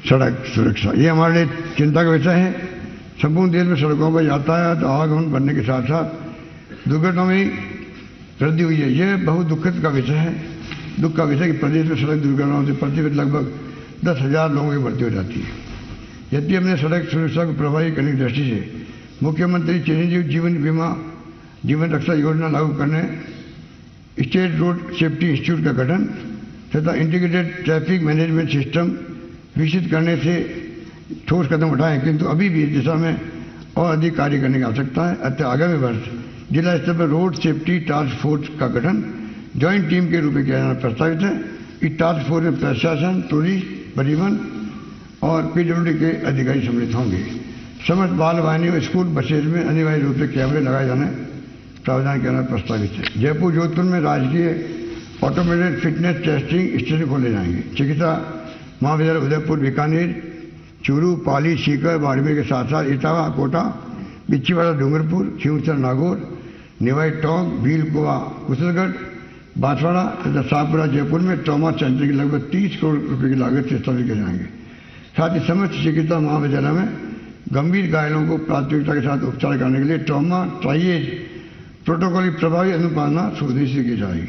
सड़क सुरक्षा ये हमारे लिए चिंता का विषय है। संपूर्ण देश में सड़कों पर यातायात आवागमन बढ़ने के साथ साथ दुर्घटनाओं में वृद्धि हुई है। यह बहुत दुखद का विषय है, दुख का विषय कि प्रदेश में सड़क दुर्घटनाओं से प्रतिवर्ष लगभग 10,000 लोगों की मृत्यु हो जाती है। यद्यपि हमने सड़क सुरक्षा को प्रभावी करने की दृष्टि से मुख्यमंत्री चिरंजीव जीवन रक्षा योजना लागू करने, स्टेट रोड सेफ्टी इंस्टीट्यूट का गठन तथा इंटीग्रेटेड ट्रैफिक मैनेजमेंट सिस्टम विकसित करने से ठोस कदम उठाए, किंतु अभी भी इस दिशा में और अधिक कार्य करने की आवश्यकता है। अतः आगामी वर्ष जिला स्तर पर रोड सेफ्टी टास्क फोर्स का गठन ज्वाइंट टीम के रूप में किया जाना प्रस्तावित है। इस टास्क फोर्स में प्रशासन, पुलिस, परिवहन और पीडब्ल्यूडी के अधिकारी सम्मिलित होंगे। समस्त बाल वाहिनी और स्कूल बसेज में अनिवार्य रूप से कैमरे लगाए जाने प्रावधान करना प्रस्तावित है। जयपुर जोधपुर में राजकीय ऑटोमेटेड फिटनेस टेस्टिंग स्टेशन खोले जाएंगे। चिकित्सा महाविद्यालय उदयपुर, बीकानेर, चूरू, पाली, सीकर, बाड़मेर के साथ साथ इटावा, कोटा, बिच्छीवाड़ा, डूंगरपुर, खींवसर, नागौर, निवाई, टोंक, भील, गोवा, कुशलगढ़, बांसवाड़ा तथा शाहपुरा, जयपुर में ट्रॉमा सेंटर की लगभग 30 करोड़ रुपए की लागत से स्थापित किए जाएंगे। साथ ही समस्त चिकित्सा महाविद्यालय में गंभीर घायलों को प्राथमिकता के साथ उपचार करने के लिए ट्रॉमा ट्राइएज प्रोटोकॉल की प्रभावी अनुपालना सुनिश्चित की जाएगी।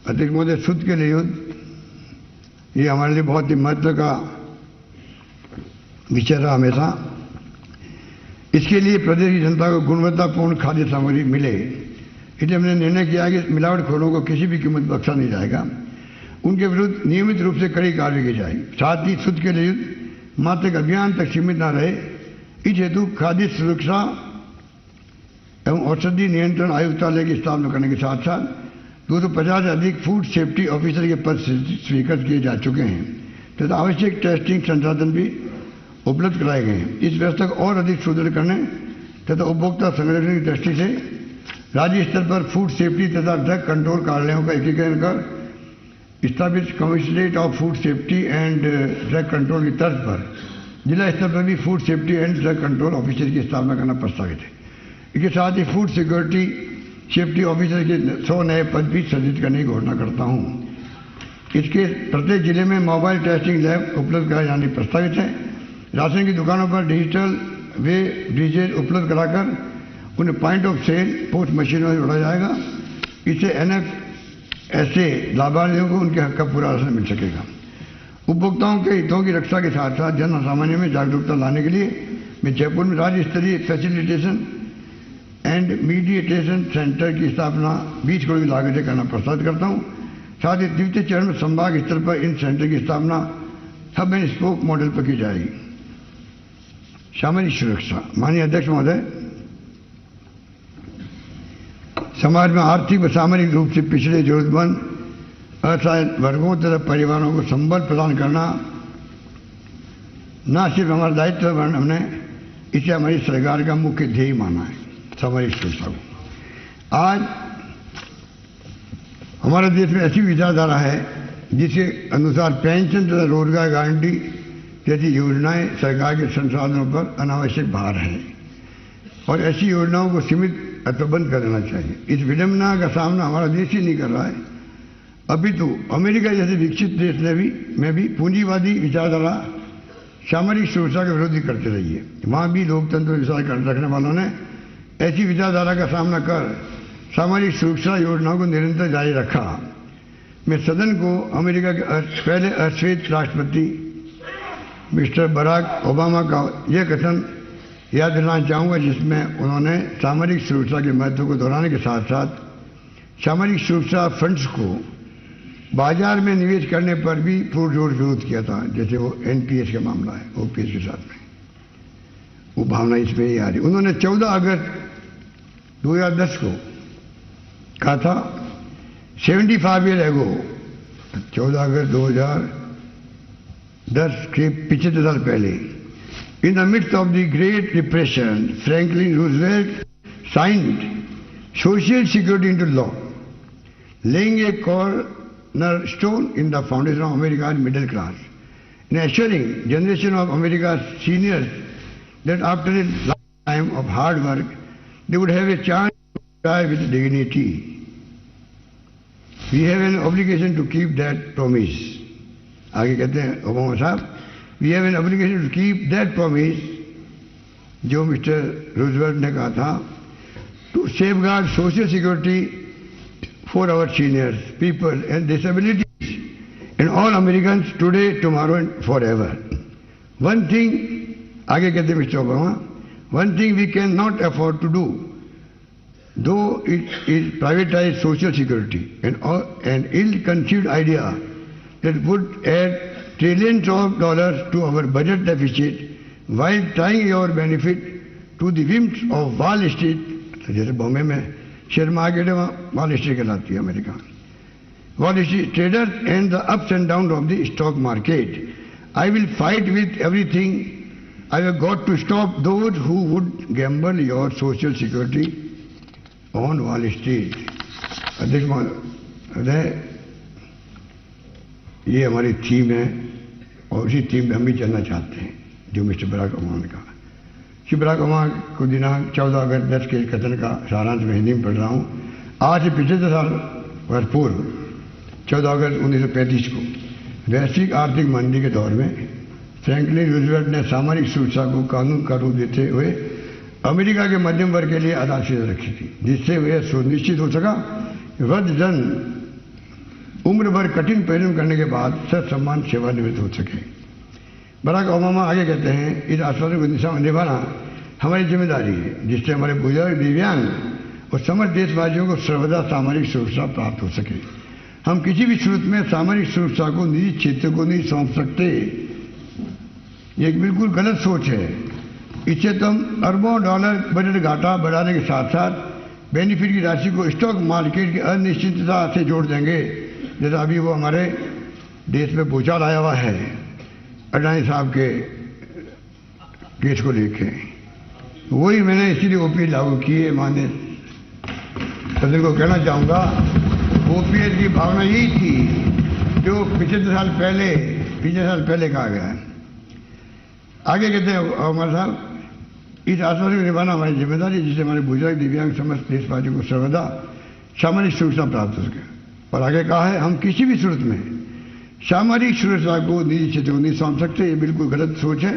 अध्यक्ष महोदय, शुद्ध के लिए युद्ध ये हमारे लिए बहुत ही महत्व का विषय रहा हमेशा। इसके लिए प्रदेश की जनता को गुणवत्तापूर्ण खाद्य सामग्री मिले, इसलिए हमने निर्णय किया कि मिलावटखोरों को किसी भी कीमत बख्शा नहीं जाएगा। उनके विरुद्ध नियमित रूप से कड़ी कार्रवाई की जाएगी। साथ ही शुद्ध के लिए युद्ध मात्र एक अभियान तक सीमित न रहे, इस हेतु खाद्य सुरक्षा एवं औषधि नियंत्रण आयुक्तालय की स्थापना करने के साथ साथ 250 से अधिक फूड सेफ्टी ऑफिसर के पद स्वीकृत किए जा चुके हैं तथा आवश्यक टेस्टिंग संसाधन भी उपलब्ध कराए गए हैं। इस व्यवस्था को और अधिक सुदृढ़ करने तथा उपभोक्ता संरक्षण की दृष्टि से राज्य स्तर पर फूड सेफ्टी तथा ड्रग कंट्रोल कार्यालयों का एकीकरण कर स्थापित commissionerate of food safety and drug control की तर्ज पर जिला स्तर पर भी food safety and drug control officer की स्थापना करना प्रस्तावित है। इसके साथ ही फूड सिक्योरिटी सेफ्टी ऑफिसर के 100 नए पद भी सृजित करने की घोषणा करता हूं। इसके प्रत्येक जिले में मोबाइल टेस्टिंग लैब उपलब्ध कराए जाने प्रस्तावित है। राशन की दुकानों पर डिजिटल वे ब्रिजेज उपलब्ध कराकर उन्हें पॉइंट ऑफ सेल पोस्ट मशीनों से जोड़ा जाएगा। इससे NFSA लाभार्थियों को उनके हक का पूरा राशन मिल सकेगा। उपभोक्ताओं के हितों की रक्षा के साथ साथ जन सामान्य में जागरूकता लाने के लिए मैं जयपुर में राज्य स्तरीय फैसिलिटेशन एंड मीडिएटेशन सेंटर की स्थापना 20 करोड़ की लागत से करना प्रस्तावित करता हूं। साथ ही द्वितीय चरण में संभाग स्तर पर इन सेंटर की स्थापना हब एंड स्पोक मॉडल पर की जाएगी। सामाजिक सुरक्षा। माननीय अध्यक्ष महोदय, समाज में आर्थिक व सामाजिक रूप से पिछड़े जरूरतमंद असहाय वर्गों तथा परिवारों को संबल प्रदान करना न सिर्फ हमारा दायित्व है, हमने इसे हमारी सरकार का मुख्य ध्येय माना है। सामाजिक सुरक्षा को आज हमारे देश में ऐसी विचारधारा है जिसके अनुसार पेंशन तथा रोजगार गारंटी जैसी योजनाएं सरकार के संसाधनों पर अनावश्यक भार है और ऐसी योजनाओं को सीमित अथवा बंद कर देना चाहिए। इस विडंबना का सामना हमारा देश ही नहीं कर रहा है, अभी तो अमेरिका जैसे विकसित देश में भी पूंजीवादी विचारधारा सामाजिक सुरक्षा के विरोधी करते रही है। वहां भी लोकतंत्र विश्वास रखने वालों ने ऐसी विचारधारा का सामना कर सामाजिक सुरक्षा योजनाओं को निरंतर जारी रखा। मैं सदन को अमेरिका के पहले अश्वेत राष्ट्रपति मिस्टर बराक ओबामा का यह कथन याद दिलाना चाहूँगा जिसमें उन्होंने सामाजिक सुरक्षा के महत्व को दोहराने के साथ साथ सामाजिक सुरक्षा फंड्स को बाजार में निवेश करने पर भी पुरजोर विरोध किया था, जैसे वो NPS का मामला है, OPS के साथ में वो भावना इसमें ही आ रही। उन्होंने 14 अगस्त 2010 को कहा था 75 ईयर एगो, 14 अगस्त 2010 के 75 साल पहले, in the mids of the Great Depression Franklin Roosevelt signed social security into law, laying a cornerstone in the foundation of America's middle class, and assuring generation of America's seniors that after a lifetime of hard work, they would have a chance to die with dignity. We have an obligation to keep that promise. आगे कहते हैं Obama साहब, we have an obligation to keep that promise, जो mister Roosevelt ने कहा था, to safeguard social security for our seniors people and disabilities and all American today tomorrow and forever. One thing, आगे कहते हैं mister Obama, one thing we cannot afford to do, though it is privatized social security, an ill-conceived idea that would add trillions of dollars to our budget deficit while tying your benefit to the whims of Wall Street, जैसे बॉम्बे में share market है, wall street कहलाती है America, wall street traders and the ups and downs of the stock market. I will fight with everything I have got to stop those who would gamble your social security on wall street. अध्यक्ष महोदय, ये हमारी theme है और उसी theme में हम भी चलना चाहते हैं जो मिस्टर बराक ओबामा ने कहा। श्री बराक ओबामा को दिनांक 14 अगस्त 10 के कथन का सारांश में हिंदी में पढ़ रहा हूँ। आज से 75 साल वर्ष पूर्व 14 अगस्त 1935 को वैश्विक आर्थिक मंदी के दौर में फ्रैंकलिन रूजवेल्ट ने सामरिक सुरक्षा को कानून का रूप देते हुए अमेरिका के मध्यम वर्ग के लिए आधारशिला रखी थी, जिससे वह सुनिश्चित हो सका वृद्धजन उम्र भर कठिन परिश्रम करने के बाद सत्सम्मान सेवानिवृत्त हो सके। बराक ओबामा आगे कहते हैं, इस आश्वासन को निभाना हमारी जिम्मेदारी है, जिससे हमारे बुजुर्ग, दिव्यांग और समस्त देशवासियों को सर्वदा सामरिक सुरक्षा प्राप्त हो सके। हम किसी भी सूरत में सामरिक सुरक्षा को निजी क्षेत्र को नहीं सौंप सकते। ये एक बिल्कुल गलत सोच है। इससे तो हम अरबों डॉलर बजट घाटा बढ़ाने के साथ साथ बेनिफिट की राशि को स्टॉक मार्केट की अनिश्चितता से जोड़ देंगे, जैसा अभी वो हमारे देश में भूचाल आया हुआ है अडानी साहब के केस को लेके। वही मैंने इसीलिए ओपीएस लागू की है। माननीय सदन को कहना चाहूँगा, ओपीएस की भावना यही थी जो 75 साल पहले कहा गया है। आगे कहते हैं ओबामा साहब, इस आश्वासन को निभाना हमारी जिम्मेदारी, जिससे हमारे बुजुर्ग, दिव्यांग समस्त देशवासियों को सर्वदा सामरिक सुरक्षा प्राप्त हो सके। और आगे कहा है, हम किसी भी सूरत में सामरिक सुरक्षा को निजी क्षेत्र को नहीं सौंप सकते। ये बिल्कुल गलत सोच है।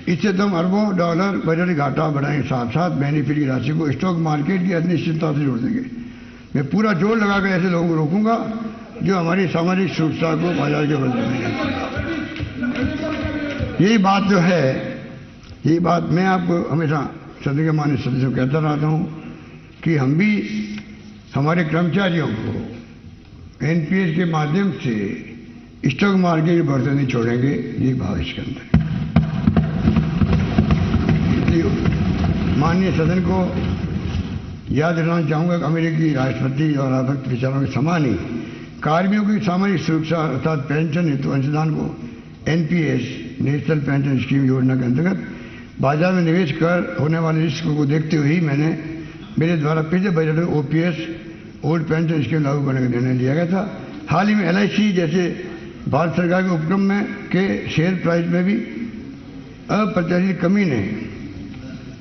इससे तो हम अरबों डॉलर बजट घाटा बढ़ाएंगे, साथ साथ बेनिफिट की राशि को स्टॉक मार्केट की अनिश्चितता से जोड़ देंगे। मैं पूरा जोर लगाकर ऐसे लोगों को रोकूंगा जो हमारी सामरिक सुरक्षा को बाजार के बदले में। यही बात जो है, यही बात मैं आपको हमेशा सदन के माननीय सदस्यों को कहता रहता हूँ कि हम भी हमारे कर्मचारियों को एनपीएस के माध्यम से स्टॉक मार्केट की बढ़ते नहीं छोड़ेंगे। ये भाव इसके अंदर। इसलिए माननीय सदन को याद रखना चाहूँगा कि अमेरिकी राष्ट्रपति और राष्ट्रपति विचारों के समान ही कार्मिकों की सामरिक सुरक्षा अर्थात पेंशन हेतु अंशदान को एनपीएस नेशनल पेंशन स्कीम योजना के अंतर्गत बाजार में निवेश कर होने वाले रिस्क को देखते हुए ही मैंने मेरे द्वारा पिछले बजट में ओपीएस ओल्ड पेंशन स्कीम लागू करने का निर्णय लिया गया था। हाल ही में एलआईसी जैसे भारत सरकार के उपक्रम में के शेयर प्राइस में भी अप्रत्याशित कमी ने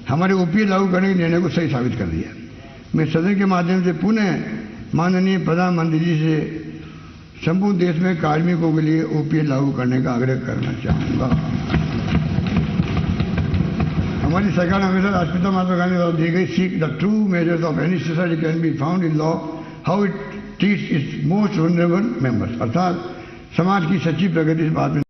हमारे ओपीएस लागू करने के निर्णय को सही साबित कर दिया। मैं सदन के माध्यम से पुनः माननीय प्रधानमंत्री जी से संपूर्ण देश में कार्मिकों के लिए ओपीएस लागू करने का आग्रह करना चाहूँगा। हमारी सरकार ने हमेशा राष्ट्रपिता महात्मा गांधी द्वारा दी गई सीख the true measures of any society can be found in law how it treats it's most vulnerable members, अर्थात समाज की सच्ची प्रगति इस बात में